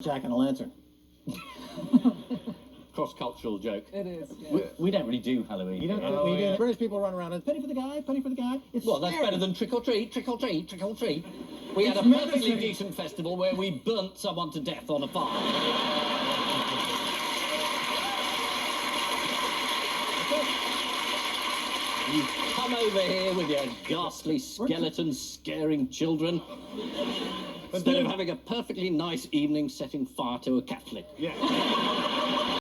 Jack and a lantern. Cross-cultural joke. It is. Yeah. We don't really do Halloween. You don't. yeah. British people run around and penny for the guy, penny for the guy. It's Well, that's scary. better than trick or treat, trick or treat, trick or treat. We had a It's perfectly medicine. decent festival where we burnt someone to death on a farm. You come over here with your ghastly skeletons scaring children instead of having a perfectly nice evening setting fire to a Catholic. Yeah.